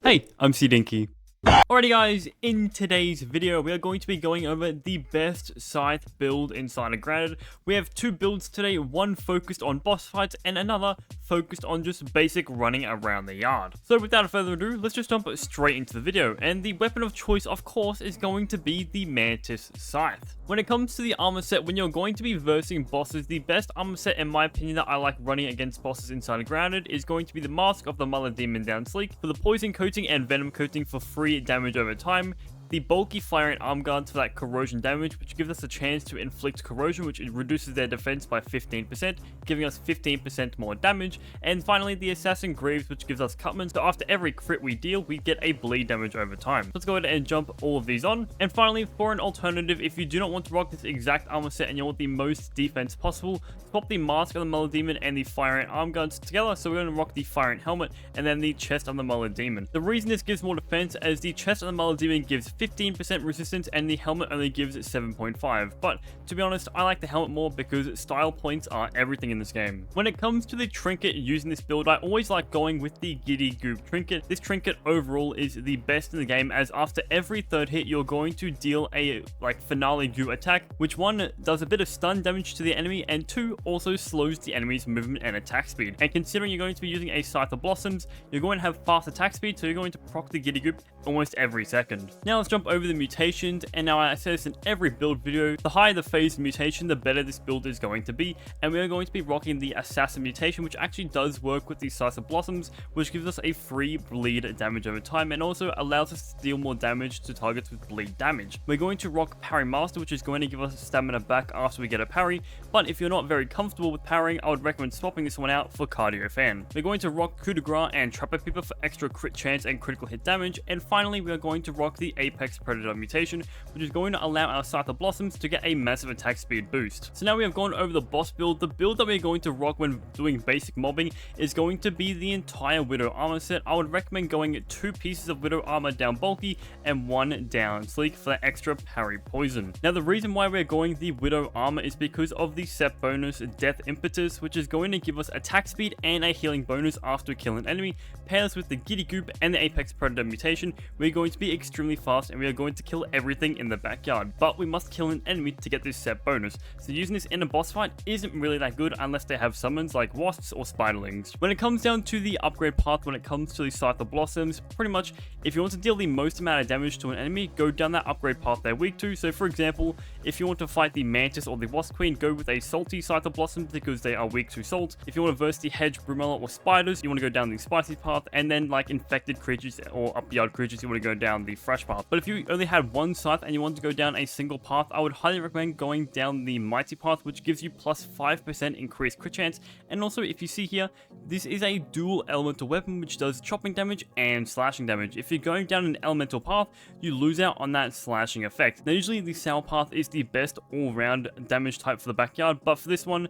Hey, I'm CDiinky. Alrighty guys, in today's video we are going to be going over the best Scythe build inside of Granted. We have two builds today, one focused on boss fights and another focused on just basic running around the yard. So without further ado, let's just jump straight into the video, and the weapon of choice of course is going to be the Mantis Scythe. When it comes to the armor set, when you're going to be versing bosses, the best armor set in my opinion that I like running against bosses inside of Grounded is going to be the Mask of the Mother Demon down Sleek for the poison coating and venom coating for free damage over time, the bulky fire and arm guards for that corrosion damage, which gives us a chance to inflict corrosion, which reduces their defense by 15%, giving us 15% more damage, and finally the assassin greaves, which gives us cutments, so after every crit we deal we get a bleed damage over time. Let's go ahead and jump all of these on. And finally, for an alternative, if you do not want to rock this exact armor set and you want the most defense possible, swap the Mask of the Mother Demon and the fire and arm guards together. So we're going to rock the fire and helmet and then the chest of the Mother Demon. The reason this gives more defense as the chest of the Mother Demon gives 15% resistance and the helmet only gives 7.5, but to be honest I like the helmet more because style points are everything in this game. When it comes to the trinket using this build, I always like going with the Giddy Goop trinket. This trinket overall is the best in the game, as after every third hit you're going to deal a finale goo attack, which one does a bit of stun damage to the enemy and two also slows the enemy's movement and attack speed. And considering you're going to be using a Scythe of Blossoms, you're going to have fast attack speed, so you're going to proc the Giddy Goop almost every second. Now let's jump over the mutations, and now I say this in every build video, the higher the phase mutation the better this build is going to be, and we are going to be rocking the assassin mutation, which actually does work with the Scythe of Blossoms, which gives us a free bleed damage over time and also allows us to deal more damage to targets with bleed damage. We're going to rock Parry Master, which is going to give us stamina back after we get a parry, but if you're not very comfortable with parrying, I would recommend swapping this one out for Cardio Fan. We're going to rock Coup de Grace and Trapper Peeper for extra crit chance and critical hit damage, and finally we are going to rock the Apex Predator mutation, which is going to allow our Scythe of Blossoms to get a massive attack speed boost. So now we have gone over the boss build. The build that we're going to rock when doing basic mobbing is going to be the entire Widow armor set. I would recommend going 2 pieces of Widow armor down bulky and 1 down sleek for that extra parry poison. Now the reason why we're going the Widow armor is because of the set bonus Death Impetus, which is going to give us attack speed and a healing bonus after we kill an enemy. Pair this with the Giddy Goop and the Apex Predator mutation, we're going to be extremely fast and we are going to kill everything in the backyard, but we must kill an enemy to get this set bonus, so using this in a boss fight isn't really that good unless they have summons like wasps or spiderlings. When it comes down to the upgrade path, when it comes to the Scythe of Blossoms, pretty much if you want to deal the most amount of damage to an enemy, go down that upgrade path they're weak to. So for example, if you want to fight the Mantis or the Wasp Queen, go with a salty Scythe of Blossoms because they are weak to salt. If you want to verse the Hedge, Brumella or spiders, you want to go down the spicy path, and then like infected creatures or up-yard creatures, you want to go down the fresh path. But if you only had one Scythe and you want to go down a single path, I would highly recommend going down the Mighty path, which gives you plus 5% increased crit chance. And also if you see here, this is a dual elemental weapon which does chopping damage and slashing damage. If you're going down an elemental path, you lose out on that slashing effect. Now usually the Sour path is the best all-round damage type for the backyard, but for this one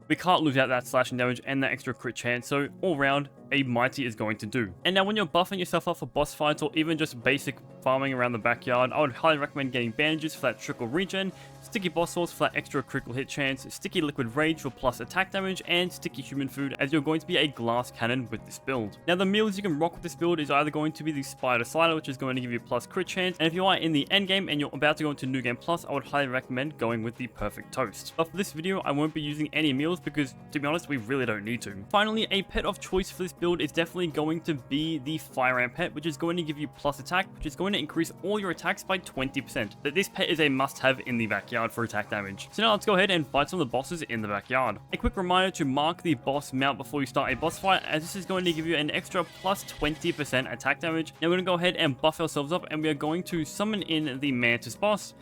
we can't lose out that slashing damage and that extra crit chance, so all round a Mighty is going to do. And now when you're buffing yourself up for boss fights or even just basic farming around the backyard, I would highly recommend getting bandages for that trickle regen, sticky boss sauce for that extra critical hit chance, sticky liquid rage for plus attack damage, and sticky human food, as you're going to be a glass cannon with this build. Now the meals you can rock with this build is either going to be the Spider Slider, which is going to give you plus crit chance, and if you are in the end game and you're about to go into New Game Plus, I would highly recommend going with the Perfect Toast. But for this video I won't be using any meals because to be honest we really don't need to. Finally, a pet of choice for this build is definitely going to be the Fire Ant pet, which is going to give you plus attack, which is going to increase all your attacks by 20%. But this pet is a must-have in the backyard for attack damage. So now let's go ahead and fight some of the bosses in the backyard. A quick reminder to mark the boss mount before you start a boss fight, as this is going to give you an extra plus 20% attack damage. Now we're going to go ahead and buff ourselves up, and we are going to summon in the Mantis boss,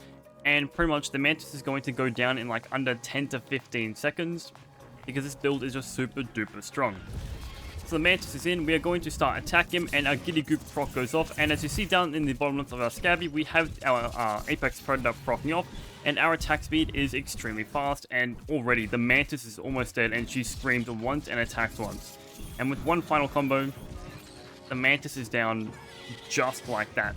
and pretty much the Mantis is going to go down in like under 10 to 15 seconds because this build is just super duper strong. So the Mantis is in, we are going to start attacking him, and our Giddy Goop proc goes off, and as you see down in the bottom left of our Scabby, we have our Apex Predator proccing off, and our attack speed is extremely fast, and already the Mantis is almost dead, and she screamed once and attacked once. And with one final combo, the Mantis is down just like that.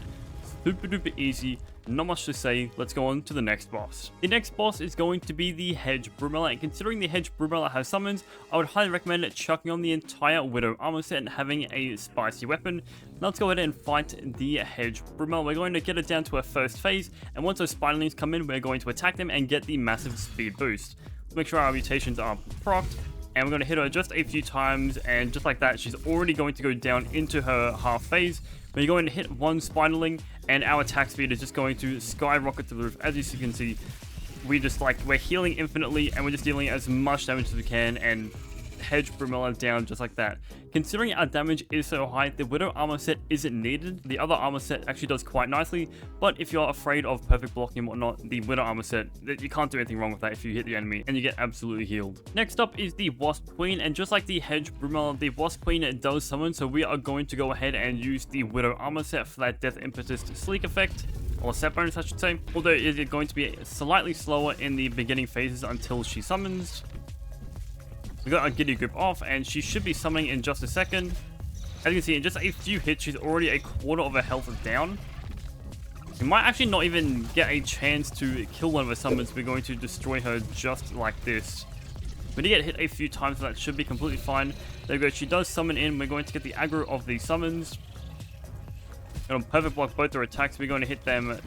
Super duper easy, not much to say. Let's go on to the next boss. The next boss is going to be the Hedge Brumella, and considering the Hedge Brumella has summons, I would highly recommend chucking on the entire Widow armor set and having a spicy weapon. Now let's go ahead and fight the Hedge Brumella. We're going to get it down to our first phase, and once those spiderlings come in, we're going to attack them and get the massive speed boost. Let's make sure our mutations are procced. And we're going to hit her just a few times, and just like that, she's already going to go down into her half phase. We're going to hit one spiderling, and our attack speed is just going to skyrocket to the roof. As you can see, we're healing infinitely, and we're just dealing as much damage as we can, and Hedge Brumella down just like that. Considering our damage is so high, the Widow armor set isn't needed. The other armor set actually does quite nicely, but if you're afraid of perfect blocking and whatnot, the Widow armor set, you can't do anything wrong with that if you hit the enemy, and you get absolutely healed. Next up is the Wasp Queen, and just like the Hedge Brumella, the Wasp Queen does summon, so we are going to go ahead and use the Widow armor set for that Death Impetus Sleek effect, or set bonus I should say, although it is going to be slightly slower in the beginning phases until she summons. We got our Giddy Grip off, and she should be summoning in just a second. As you can see, in just a few hits, she's already a quarter of her health down. We might actually not even get a chance to kill one of her summons. We're going to destroy her just like this. We did get hit a few times, so that should be completely fine. There we go. She does summon in. We're going to get the aggro of the summons. Going to perfect block both their attacks. We're going to hit them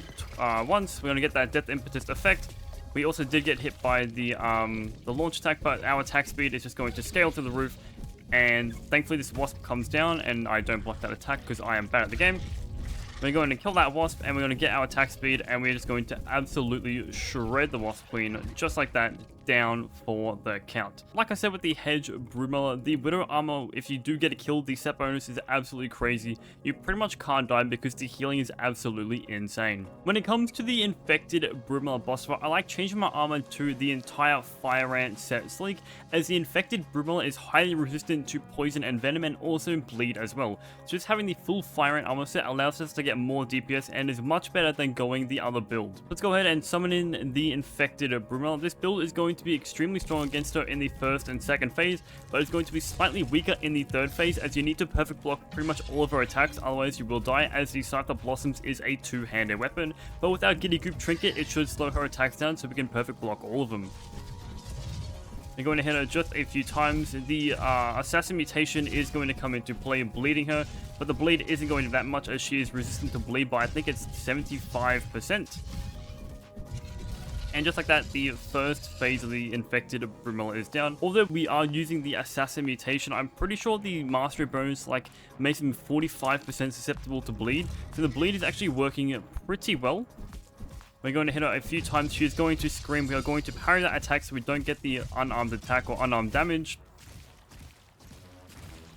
once. We're going to get that Death Impetus effect. We also did get hit by the launch attack, but our attack speed is just going to scale to the roof. And thankfully this Wasp comes down, and I don't block that attack because I am bad at the game. We're going to kill that Wasp, and we're going to get our attack speed, and we're just going to absolutely shred the Wasp Queen, just like that, down for the count. Like I said with the Hedge Brumella, the Widow armor, if you do get it killed, the set bonus is absolutely crazy. You pretty much can't die because the healing is absolutely insane. When it comes to the Infected Brumella boss fight, I like changing my armor to the entire Fire Ant set sleek, as the Infected Brumella is highly resistant to poison and venom, and also bleed as well. So just having the full Fire Ant armor set allows us to get more DPS and is much better than going the other build. Let's go ahead and summon in the Infected Brumella. This build is going to be extremely strong against her in the first and second phase, but it's going to be slightly weaker in the third phase, as you need to perfect block pretty much all of her attacks, otherwise you will die, as the Scythe of Blossoms is a two-handed weapon. But with our Giddy Goop trinket, it should slow her attacks down so we can perfect block all of them. We're going to hit her just a few times. The Assassin mutation is going to come into play, bleeding her, but the bleed isn't going to be that much, as she is resistant to bleed by, I think it's 75%. And just like that, the first phase of the Infected Brumella is down. Although we are using the Assassin mutation, I'm pretty sure the Mastery bonus makes him 45% susceptible to bleed. So the bleed is actually working pretty well. We're going to hit her a few times. She's going to scream. We are going to parry that attack so we don't get the unarmed attack or unarmed damage.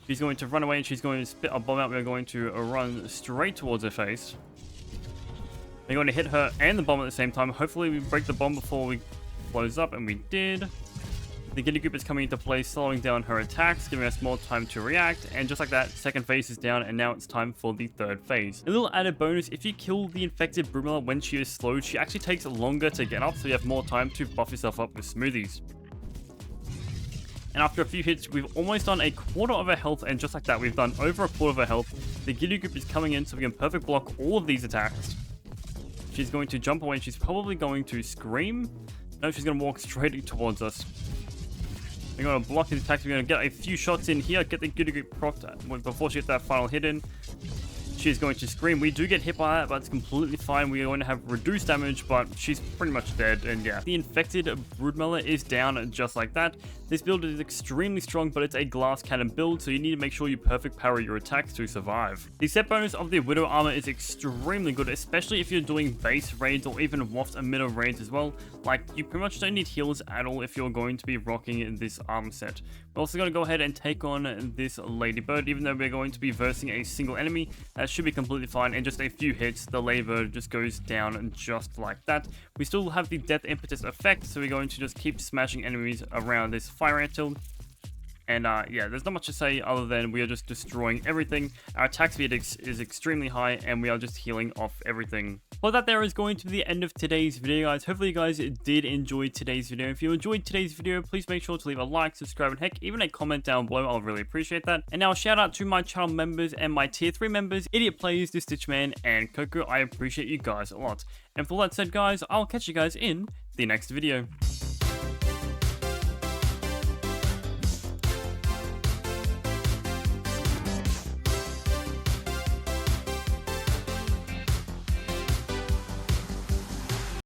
She's going to run away, and she's going to spit a bomb out. We're going to run straight towards her face. We're going to hit her and the bomb at the same time. Hopefully we break the bomb before we close up, and we did. The Giddy Goop is coming into play, slowing down her attacks, giving us more time to react, and just like that, second phase is down, and now it's time for the third phase. A little added bonus, if you kill the Infected Brumella when she is slowed, she actually takes longer to get up, so you have more time to buff yourself up with smoothies. And after a few hits, we've almost done a quarter of her health, and just like that, we've done over a quarter of her health. The Giddy Goop is coming in, so we can perfect block all of these attacks. She's going to jump away, and she's probably going to scream. No, she's going to walk straight towards us. We're going to block his attacks. We're going to get a few shots in here, get the Giddy Goop procced before she gets that final hit in. She's going to scream. We do get hit by that, but it's completely fine. We're going to have reduced damage, but she's pretty much dead, and yeah. The Infected Broodmela is down just like that. This build is extremely strong, but it's a glass cannon build, so you need to make sure you perfect parry your attacks to survive. The set bonus of the Widow armor is extremely good, especially if you're doing base raids or even waft and middle raids as well. Like, you pretty much don't need heals at all if you're going to be rocking this armor set. We're also going to go ahead and take on this Ladybird, even though we're going to be versing a single enemy. That should be completely fine. In just a few hits, the Ladybird just goes down just like that. We still have the Death Impetus effect, so we're going to just keep smashing enemies around this Fire Ant till And yeah, there's not much to say other than we are just destroying everything. Our attack speed is extremely high, and we are just healing off everything. Well, that there is going to be the end of today's video, guys. Hopefully you guys did enjoy today's video. If you enjoyed today's video, please make sure to leave a like, subscribe, and heck, even a comment down below. I'll really appreciate that. And now shout out to my channel members and my tier 3 members, Idiot Plays, The Stitchman, and Coco. I appreciate you guys a lot. And for all that said, guys, I'll catch you guys in the next video.